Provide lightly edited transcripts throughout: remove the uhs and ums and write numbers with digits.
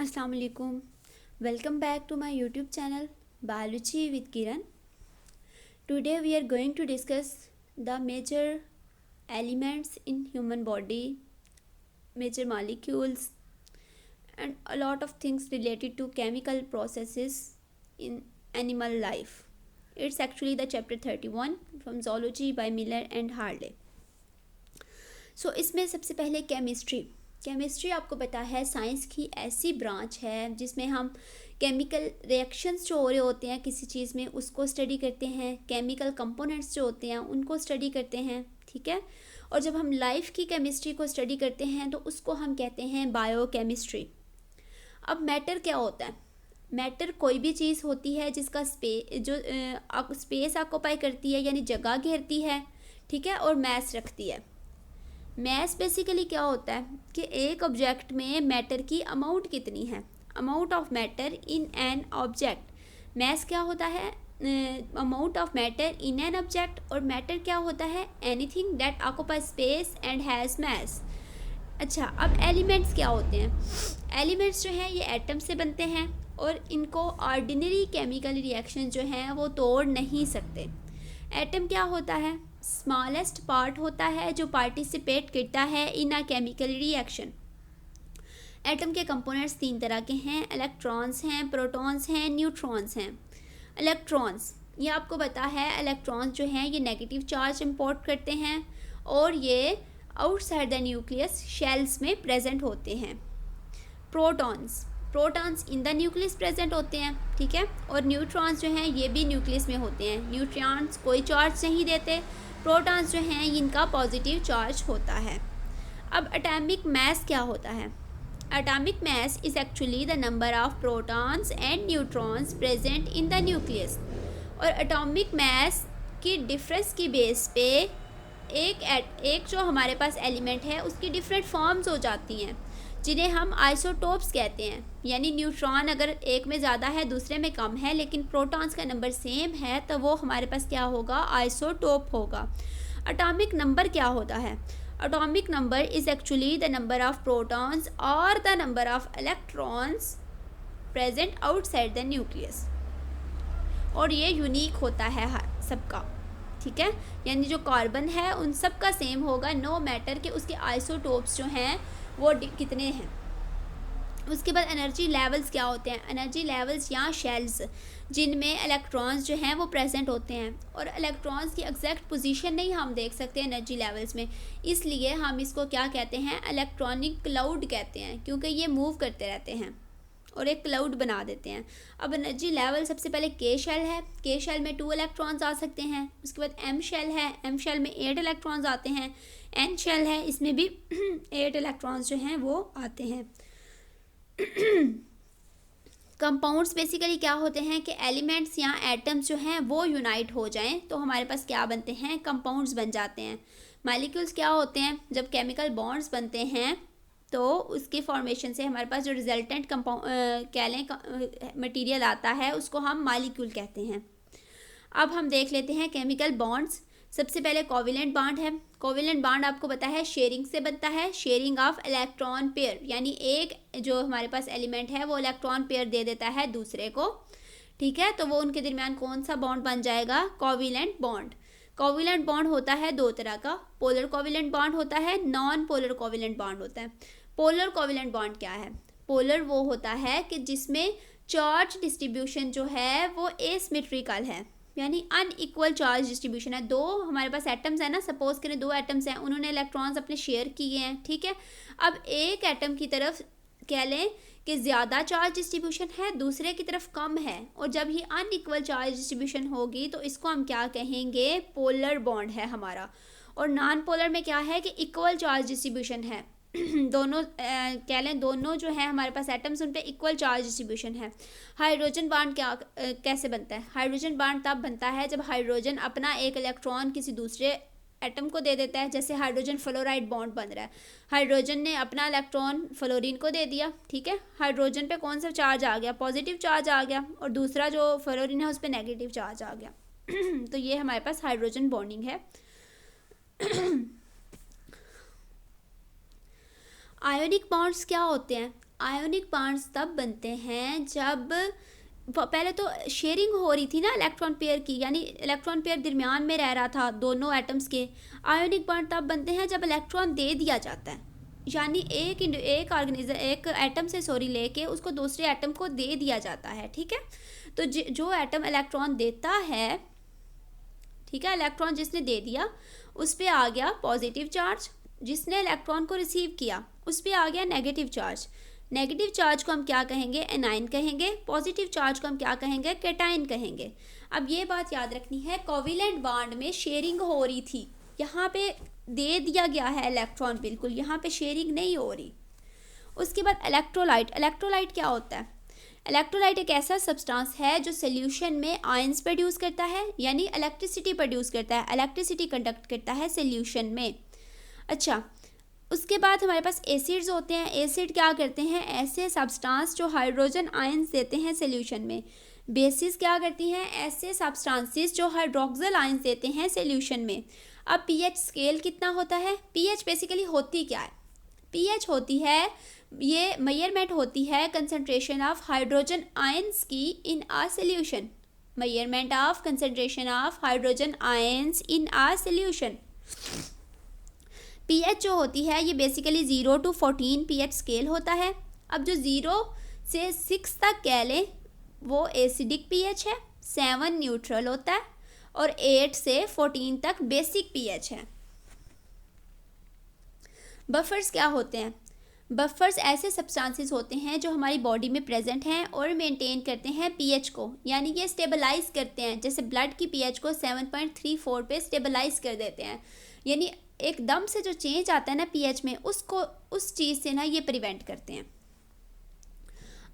अस्सलाम वालेकुम। Welcome back to my YouTube channel biology with Kiran. Today we are going to discuss the major elements in human body, major molecules and a lot of things related to chemical processes in animal life. It's actually the chapter 31 from zoology by Miller and Harley. सो इसमें सबसे पहले chemistry आपको पता है science की ऐसी branch है जिसमें हम केमिकल रिएक्शंस जो हो रहे होते हैं किसी चीज़ में उसको स्टडी करते हैं, केमिकल कंपोनेंट्स जो होते हैं उनको स्टडी करते हैं, ठीक है। और जब हम लाइफ की केमिस्ट्री को स्टडी करते हैं तो उसको हम कहते हैं बायोकेमिस्ट्री। अब मैटर क्या होता है? मैटर कोई भी चीज़ होती है जिसका स्पेस ऑक्यूपाई करती है यानी जगह घेरती है, ठीक है, और मैस रखती है। मैस बेसिकली क्या होता है कि एक ऑब्जेक्ट में मैटर की अमाउंट कितनी है, amount of matter in an object. Mass क्या होता है? Amount of matter in an object. और मैटर क्या होता है? Anything that occupy space and has mass. अच्छा, अब एलिमेंट्स क्या होते हैं? एलिमेंट्स जो हैं ये एटम से बनते हैं और इनको ऑर्डिनरी केमिकल रिएक्शन जो हैं वो तोड़ नहीं सकते। एटम क्या होता है? स्मॉलेस्ट पार्ट होता है जो पार्टिसिपेट करता है in a chemical reaction. Atom के कंपोनेंट्स तीन तरह के हैं, इलेक्ट्रॉन्स हैं, प्रोटॉन्स हैं, न्यूट्रॉन्स हैं। इलेक्ट्रॉन्स, ये आपको पता है इलेक्ट्रॉन्स जो हैं ये नेगेटिव चार्ज इंपोर्ट करते हैं और ये आउटसाइड द न्यूक्लियस शेल्स में प्रेजेंट होते हैं। Protons in the nucleus present होते हैं, ठीक है। और न्यूट्रॉन्स जो हैं ये भी न्यूक्लियस में होते हैं। न्यूट्रॉन्स कोई चार्ज नहीं देते, प्रोटॉन्स जो हैं इनका पॉजिटिव चार्ज होता है। अब एटॉमिक मास क्या होता है? Atomic mass is actually the number of protons and neutrons present in the nucleus. और एटॉमिक मास की डिफरेंस की बेस पे एक जो हमारे पास एलिमेंट है उसकी डिफरेंट फॉर्म्स हो जाती हैं जिन्हें हम आइसोटोप्स कहते हैं। यानी न्यूट्रॉन अगर एक में ज़्यादा है दूसरे में कम है लेकिन प्रोटॉन्स का नंबर सेम है तो वो हमारे पास क्या होगा? आइसोटोप होगा। एटॉमिक नंबर क्या होता है? Atomic number is actually the number of protons और the number of electrons present outside the nucleus. और ये यूनिक होता है सबका, ठीक है। यानी जो कार्बन है उन सब का सेम होगा, नो मैटर कि उसके आइसोटोप्स जो हैं वो कितने हैं। उसके बाद एनर्जी लेवल्स क्या होते हैं? एनर्जी लेवल्स या शेल्स जिनमें इलेक्ट्रॉन्स जो हैं वो प्रेजेंट होते हैं। और इलेक्ट्रॉन्स की एग्जैक्ट पोजीशन नहीं हम देख सकते एनर्जी लेवल्स में, इसलिए हम इसको क्या कहते हैं? इलेक्ट्रॉनिक क्लाउड कहते हैं, क्योंकि ये मूव करते रहते हैं और एक क्लाउड बना देते हैं। अब एनर्जी लेवल सबसे पहले के शेल है, के शेल में 2 इलेक्ट्रॉन्स आ सकते हैं। उसके बाद एम शेल है, एम शेल में 8 इलेक्ट्रॉन्स आते हैं। एन शेल है, इसमें भी 8 इलेक्ट्रॉन्स जो हैं वो आते हैं। कंपाउंड्स बेसिकली क्या होते हैं कि एलिमेंट्स या एटम्स जो हैं वो यूनाइट हो जाएं तो हमारे पास क्या बनते हैं? कंपाउंड्स बन जाते हैं। मॉलिक्यूल्स क्या होते हैं? जब केमिकल बॉन्ड्स बनते हैं तो उसके फॉर्मेशन से हमारे पास जो रिजल्टेंट कह लें मटीरियल आता है उसको हम मॉलिक्यूल कहते हैं। अब हम देख लेते हैं केमिकल बॉन्ड्स। सबसे पहले कोवेलेंट बॉन्ड है। कोवेलेंट बॉन्ड आपको पता है शेयरिंग से बनता है, शेयरिंग ऑफ इलेक्ट्रॉन पेयर, यानी एक जो हमारे पास एलिमेंट है वो इलेक्ट्रॉन पेयर दे देता है दूसरे को, ठीक है। तो वो उनके दरमियान कौन सा बॉन्ड बन जाएगा? Covalent bond. कोवेलेंट बॉन्ड होता है 2 तरह का, पोलर कोवेलेंट बॉन्ड होता है, नॉन पोलर कोवेलेंट बॉन्ड होता है। पोलर कोवेलेंट बॉन्ड क्या है? पोलर वो होता है कि जिसमें चार्ज डिस्ट्रीब्यूशन जो है वो एसिमेट्रिकल है, यानी अनइक्वल चार्ज डिस्ट्रीब्यूशन है। 2 हमारे पास एटम्स है ना, सपोज करें 2 एटम्स हैं, उन्होंने इलेक्ट्रॉन्स अपने शेयर किए हैं, ठीक है। अब एक एटम की तरफ कह लें कि ज़्यादा चार्ज डिस्ट्रीब्यूशन है, दूसरे की तरफ कम है, और जब ये अनइक्वल चार्ज डिस्ट्रीब्यूशन होगी तो इसको हम क्या कहेंगे? पोलर बॉन्ड है हमारा। और नॉन पोलर में क्या है कि इक्वल चार्ज डिस्ट्रीब्यूशन है दोनों कह लें दोनों जो है हमारे पास एटम्स उन पे इक्वल चार्ज डिस्ट्रीब्यूशन है। हाइड्रोजन बॉन्ड कैसे बनता है? हाइड्रोजन बॉन्ड तब बनता है जब हाइड्रोजन अपना एक इलेक्ट्रॉन किसी दूसरे एटम को दे देता है। जैसे हाइड्रोजन फ्लोराइड बॉन्ड बन रहा है, हाइड्रोजन ने अपना इलेक्ट्रॉन फ्लोरीन को दे दिया, ठीक है। हाइड्रोजन पे कौन सा चार्ज आ गया? पॉजिटिव चार्ज आ गया, और दूसरा जो फ्लोरीन है उस पर नेगेटिव चार्ज आ गया तो ये हमारे पास हाइड्रोजन बॉन्डिंग है। आयोनिक बॉन्ड्स क्या होते हैं? आयोनिक बॉन्ड्स तब बनते हैं जब पहले तो शेयरिंग हो रही थी ना इलेक्ट्रॉन पेयर की, यानी इलेक्ट्रॉन पेयर दरमियान में रह रहा था दोनों एटम्स के। आयोनिक बॉन्ड तब बनते हैं जब इलेक्ट्रॉन दे दिया जाता है, यानी एक एटम से लेके उसको दूसरे एटम को दे दिया जाता है। ठीक है, तो जो एटम इलेक्ट्रॉन देता है, ठीक है, इलेक्ट्रॉन जिसने दे दिया उस पर आ गया पॉजिटिव चार्ज, जिसने इलेक्ट्रॉन को रिसीव किया उस पर आ गया नेगेटिव चार्ज। नेगेटिव चार्ज को हम क्या कहेंगे? एनाइन कहेंगे। पॉजिटिव चार्ज को हम क्या कहेंगे? कैटाइन कहेंगे। अब ये बात याद रखनी है, कोवेलेंट बॉन्ड में शेयरिंग हो रही थी, यहाँ पे दे दिया गया है इलेक्ट्रॉन, बिल्कुल यहाँ पे शेयरिंग नहीं हो रही। उसके बाद इलेक्ट्रोलाइट। इलेक्ट्रोलाइट क्या होता है? इलेक्ट्रोलाइट एक ऐसा सब्सटेंस है जो सोल्यूशन में आयंस प्रोड्यूस करता है, यानी इलेक्ट्रिसिटी प्रोड्यूस करता है, इलेक्ट्रिसिटी कंडक्ट करता है सोल्यूशन में। अच्छा, उसके बाद हमारे पास एसिड्स होते हैं। एसिड क्या करते हैं? ऐसे सब्सटेंस जो हाइड्रोजन आयंस देते हैं सोल्यूशन में। बेसिस क्या करती हैं? ऐसे सब्सटेंसेस जो हाइड्रोक्सिल आयंस देते हैं सोल्यूशन में। अब पीएच स्केल कितना होता है? पीएच बेसिकली होती क्या है? पीएच होती है, ये मेजरमेंट होती है कंसंट्रेशन ऑफ हाइड्रोजन आयंस की in a solution. Measurement of concentration of hydrogen ions in a solution. PH जो होती है ये बेसिकली 0 to 14 पीएच स्केल होता है। अब जो 0 से 6 तक कह लें वो एसिडिक पीएच है, 7 न्यूट्रल होता है और 8 से 14 तक बेसिक पीएच है। बफर्स क्या होते हैं? बफर्स ऐसे सब्सटेंसेस होते हैं जो हमारी बॉडी में प्रेजेंट हैं और मेंटेन करते हैं पीएच को, यानी ये स्टेबलाइज करते हैं। जैसे ब्लड की पीएच को 7.34 पे स्टेबलाइज कर देते हैं, यानी एकदम से जो चेंज आता है ना पीएच में, उसको उस चीज़ से ना ये प्रिवेंट करते हैं।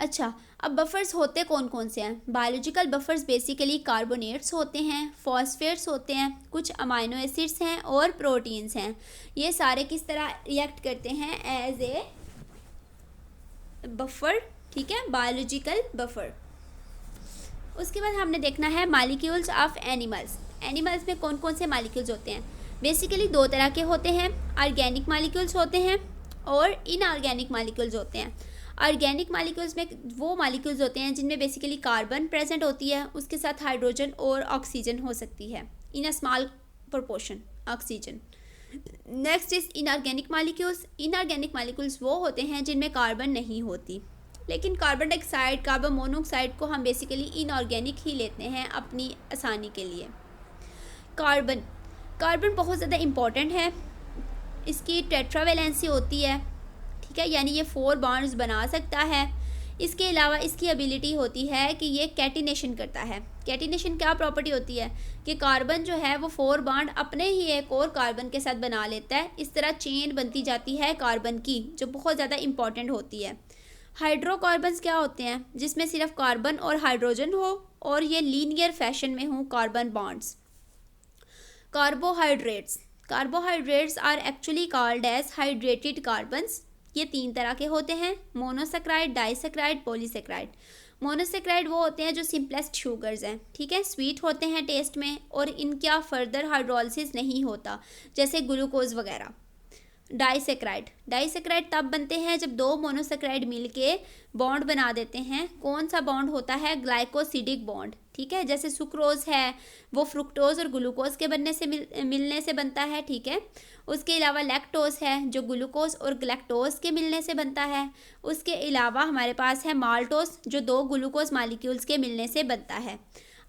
अच्छा, अब बफर्स होते कौन कौन से हैं? बायोलॉजिकल बफर्स बेसिकली कार्बोनेट्स होते हैं, फॉस्फेट्स होते हैं, कुछ अमाइनो एसिड्स हैं और प्रोटीन्स हैं। ये सारे किस तरह रिएक्ट करते हैं? एज ए बफर, ठीक है, बायोलॉजिकल बफर। उसके बाद हमने देखना है मॉलिक्यूल्स ऑफ एनिमल्स। एनिमल्स में कौन कौन से मॉलिक्यूल्स होते हैं? बेसिकली दो तरह के होते हैं, ऑर्गेनिक मॉलिक्यूल्स होते हैं और इनऑर्गेनिक मॉलिक्यूल्स होते हैं। ऑर्गेनिक मॉलिक्यूल्स में वो मॉलिक्यूल्स होते हैं जिनमें बेसिकली कार्बन प्रेजेंट होती है, उसके साथ हाइड्रोजन और ऑक्सीजन हो सकती है, in a small proportion oxygen. Next is inorganic molecules. Inorganic molecules वो होते हैं जिनमें कार्बन नहीं होती, लेकिन कार्बन डाइऑक्साइड, कार्बन मोनोऑक्साइड को हम बेसिकली इनऑर्गेनिक ही लेते हैं अपनी आसानी के लिए। कार्बन बहुत ज़्यादा इम्पॉर्टेंट है, इसकी टेट्रावेलेंसी होती है, ठीक है, यानी ये 4 बॉन्ड्स बना सकता है। इसके अलावा इसकी एबिलिटी होती है कि ये कैटिनेशन करता है। कैटिनेशन क्या प्रॉपर्टी होती है कि कार्बन जो है वो 4 बॉन्ड अपने ही एक और कार्बन के साथ बना लेता है, इस तरह चेन बनती जाती है कार्बन की, जो बहुत ज़्यादा इम्पॉर्टेंट होती है। हाइड्रोकार्बन्स क्या होते हैं? जिसमें सिर्फ कार्बन और हाइड्रोजन हो और ये लीनियर फैशन में हो carbon bonds. Carbohydrates are actually called as hydrated carbons. ये 3 तरह के होते हैं, मोनोसेक्राइड, डाइसेक्राइड, पॉलीसेक्राइड। मोनोसेक्राइड वो होते हैं जो सिंपलेस्ट शुगर्स हैं, ठीक है, स्वीट होते हैं टेस्ट में और इनका फर्दर हाइड्रोलिसिस नहीं होता, जैसे ग्लूकोज वगैरह। डाइसेक्राइड तब बनते हैं जब 2 मोनोसेक्राइड मिलके बॉन्ड बना देते हैं। कौन सा बॉन्ड होता है? ग्लाइकोसिडिक बॉन्ड, ठीक है, जैसे सुक्रोज है वो फ्रुक्टोज और ग्लूकोज के बनने से मिलने से बनता है, ठीक है। उसके अलावा लैक्टोज है जो ग्लूकोज और ग्लैक्टोज के मिलने से बनता है। उसके अलावा हमारे पास है माल्टोज जो 2 ग्लूकोज मॉलिक्यूल्स के मिलने से बनता है।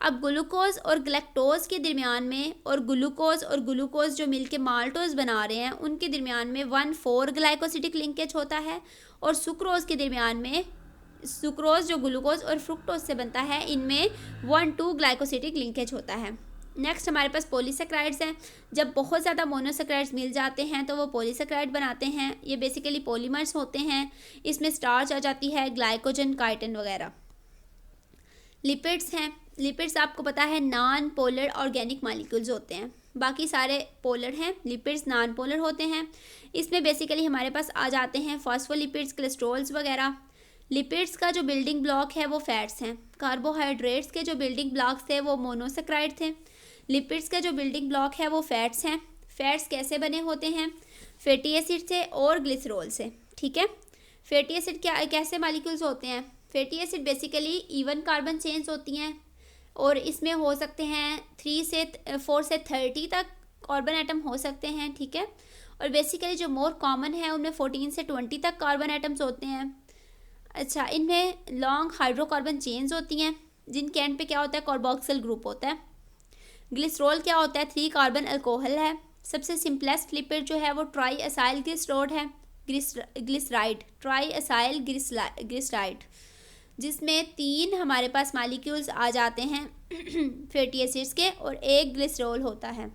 अब ग्लूकोज और ग्लैक्टोज के दरमियान में और ग्लूकोज जो मिलके माल्टोज बना रहे हैं उनके दरमियान में 1,4 ग्लाइकोसिडिक लिंकेज होता है, और सुक्रोज के दरमियान में, सुक्रोज जो ग्लूकोज और फ्रुक्टोज से बनता है, इनमें 1,2 ग्लाइकोसिडिक लिंकेज होता है। नेक्स्ट हमारे पास पॉलीसेक्राइड्स हैं। जब बहुत ज़्यादा मोनोसेक्राइड्स मिल जाते हैं तो वो पॉलीसेक्राइड बनाते हैं। ये बेसिकली पॉलीमर्स होते हैं, इसमें स्टार्च आ जाती है, ग्लाइकोजन, काइटिन वगैरह। लिपिड्स हैं। लिपिड्स आपको पता है नॉन पोलर ऑर्गेनिक मॉलिक्यूल्स होते हैं, बाकी सारे पोलर हैं, लिपिड्स नॉन पोलर होते हैं। इसमें बेसिकली हमारे पास आ जाते हैं फॉस्फोलिपिड्स, कोलेस्ट्रॉल्स वगैरह। लिपिड्स का जो बिल्डिंग ब्लॉक है वो फैट्स हैं। कार्बोहाइड्रेट्स के जो बिल्डिंग ब्लॉक्स थे वो मोनोसेक्राइड थे। लिपिड्स का जो बिल्डिंग ब्लॉक है वो फैट्स हैं। फैट्स कैसे बने होते हैं? फैटी एसिड से और ग्लिसरॉल से, ठीक है। फैटी एसिड क्या कैसे मॉलिक्यूल्स होते हैं? Fatty acid basically even carbon chains होती हैं और इसमें हो सकते हैं 4 से 30 तक कार्बन एटम हो सकते हैं, ठीक है। और बेसिकली जो मोर कॉमन है उनमें 14 से 20 तक कार्बन एटम्स होते हैं। अच्छा, इनमें लॉन्ग हाइड्रोकार्बन चेन्स होती हैं जिनके एंड पे क्या होता है, कार्बोक्सिल ग्रुप होता है। ग्लिसरॉल क्या होता है, 3 कार्बन अल्कोहल है। सबसे सिंपलेस्ट लिपिड जो है वो ट्राई एसाइल ग्लिसरॉल है, ग्लिसराइड, ट्राई एसाइल ग्लिसराइड, जिसमें 3 हमारे पास मॉलिक्यूल्स आ जाते हैं फैटी एसिड्स के और एक ग्लिसरॉल होता है।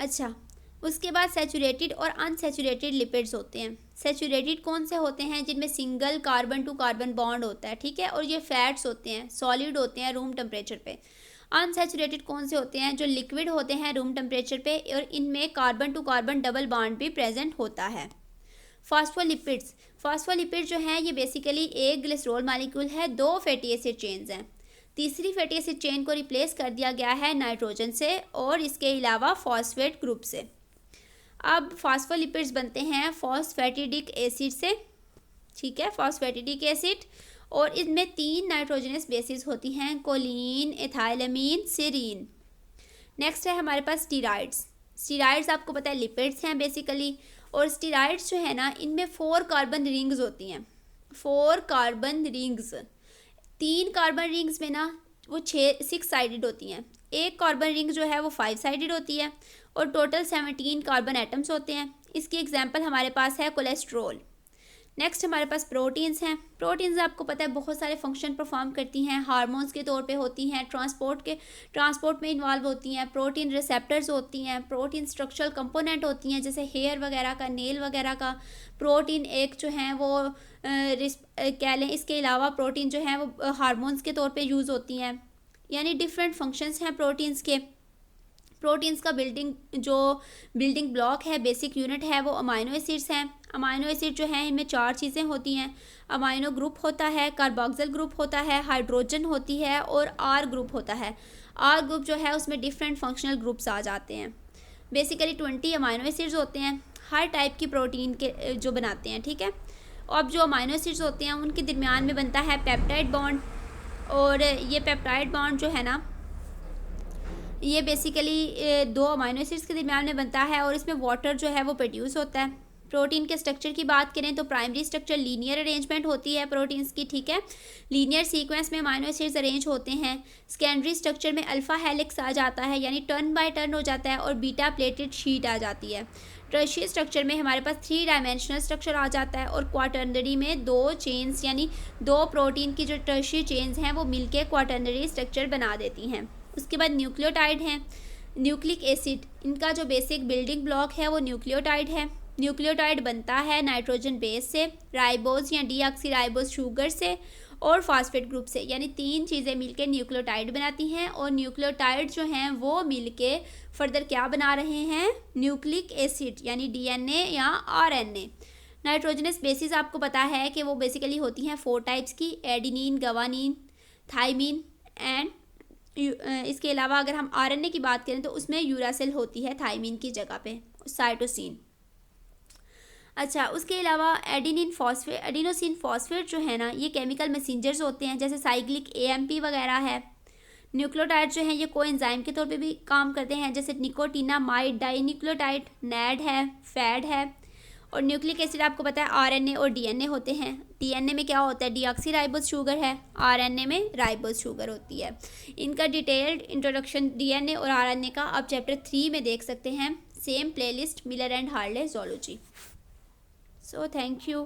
अच्छा, उसके बाद सैचुरेटेड और अनसैचुरेटेड लिपिड्स होते हैं। सैचुरेटेड कौन से होते हैं, जिनमें single carbon to carbon bond होता है, ठीक है, और ये फैट्स होते हैं, सॉलिड होते हैं रूम टेम्परेचर पे। अनसैचुरेटेड कौन से होते हैं, जो लिक्विड होते हैं रूम टेम्परेचर पे और इनमें carbon to carbon double bond भी प्रेजेंट होता है। फॉस्फोलिपिड्स, फॉस्फोलिपिड जो हैं ये बेसिकली एक ग्लिसरॉल मॉलिक्यूल है, 2 फैटी एसिड चेन्स हैं। तीसरी फैटी एसिड चेन को रिप्लेस कर दिया गया है नाइट्रोजन से और इसके अलावा फॉस्फेट ग्रुप से। अब फॉस्फोलिपिड्स बनते हैं फॉस्फैटिडिक एसिड से, ठीक है, फॉस्फैटिडिक एसिड, और इसमें 3 नाइट्रोजनस बेसिस होती हैं, कोलिन, एथाइलमीन, सेरीन। नेक्स्ट है हमारे पास स्टीराइड्स। स्टीराइड्स आपको पता है लिपिड्स हैं बेसिकली, और स्टीराइड्स जो है ना इनमें 4 कार्बन रिंग्स होती हैं, 4 कार्बन रिंग्स। 3 कार्बन रिंग्स में ना वो 6 साइडेड होती हैं, एक कार्बन रिंग जो है वो 5 साइडेड होती है और टोटल 17 कार्बन एटम्स होते हैं। इसकी एग्जांपल हमारे पास है कोलेस्ट्रॉल। नेक्स्ट हमारे पास प्रोटीन्स हैं। प्रोटीन्स आपको पता है बहुत सारे फंक्शन परफॉर्म करती हैं, हार्मोन्स के तौर पे होती हैं, ट्रांसपोर्ट में इन्वॉल्व होती हैं, प्रोटीन रिसेप्टर्स होती हैं, प्रोटीन स्ट्रक्चरल कंपोनेंट होती हैं जैसे हेयर वगैरह का, नेल वगैरह का। प्रोटीन एक जो है वो कह लें, इसके अलावा प्रोटीन जो है वो हार्मोन्स के तौर पे यूज़ होती हैं, यानी डिफरेंट फंक्शंस हैं प्रोटीन्स के। प्रोटीन्स का बिल्डिंग ब्लॉक है, बेसिक यूनिट है वो अमाइनो एसिड्स हैं। अमाइनो एसिड जो हैं इनमें 4 चीज़ें होती हैं, अमाइनो ग्रुप होता है, कार्बोक्सिल ग्रुप होता है, हाइड्रोजन होती है और आर ग्रुप होता है। आर ग्रुप जो है उसमें डिफरेंट फंक्शनल ग्रुप्स आ जाते हैं। बेसिकली 20 अमाइनो एसिड्स होते हैं हर टाइप की प्रोटीन के जो बनाते हैं, ठीक है। अब जो अमाइनो एसिड्स होते हैं उनके दरमियान में बनता है पेप्टाइड बॉन्ड, और ये पेप्टाइड बॉन्ड जो है ना ये बेसिकली 2 अमाइनो एसिड्स के दरमियान में बनता है और इसमें वाटर जो है वो प्रोड्यूस होता है। प्रोटीन के स्ट्रक्चर की बात करें तो प्राइमरी स्ट्रक्चर लीनियर अरेंजमेंट होती है प्रोटीन्स की, ठीक है, लीनियर सीक्वेंस में अमाइनो एसिड्स अरेंज होते हैं। सेकेंडरी स्ट्रक्चर में अल्फा हेलिक्स आ जाता है, यानी टर्न बाय टर्न हो जाता है, और बीटा प्लेटेड शीट आ जाती है। टर्शियरी स्ट्रक्चर में हमारे पास 3 डायमेंशनल स्ट्रक्चर आ जाता है, और क्वाटर्नरी में 2 चेन्स यानी 2 प्रोटीन की जो टर्शियरी चेन्स हैं वो मिलके क्वाटर्नरी स्ट्रक्चर बना देती हैं। उसके बाद न्यूक्लियोटाइड हैं, न्यूक्लिक एसिड, इनका जो बेसिक बिल्डिंग ब्लॉक है वो न्यूक्लियोटाइड है। न्यूक्लियोटाइड बनता है नाइट्रोजन बेस से, राइबोज या डीऑक्सीराइबोज शुगर से और फॉस्फेट ग्रुप से, यानी 3 चीज़ें मिलके न्यूक्लियोटाइड बनाती हैं। और न्यूक्लियोटाइड जो हैं वो मिलके फर्दर क्या बना रहे हैं, न्यूक्लिक एसिड यानी डीएनए या आरएनए। नाइट्रोजनस बेसिस आपको पता है कि वो बेसिकली होती हैं 4 टाइप्स की, एडिनिन, गवानीन, थाइमीन एंड इसके अलावा अगर हम आरएनए की बात करें तो उसमें यूरासिल होती है थाइमीन की जगह पे, साइटोसिन। अच्छा, उसके अलावा एडिनोसिन फॉस्फेट जो है ना ये केमिकल मैसेंजर्स होते हैं, जैसे साइक्लिक एएमपी वगैरह है। न्यूक्लियोटाइड जो है ये कोएंजाइम के तौर पे भी काम करते हैं, जैसे निकोटिनामाइड डाइन्यूक्लियोटाइड, नैड है, फैड है। और न्यूक्लिक एसिड आपको पता है आरएनए और डीएनए होते हैं। डीएनए में क्या होता है, डीऑक्सीराइबोज शुगर है, आरएनए में राइबोज शुगर होती है। इनका डिटेल्ड इंट्रोडक्शन डीएनए और आरएनए का आप चैप्टर 3 में देख सकते हैं, same playlist, Miller and Harley, zoology. So thank you.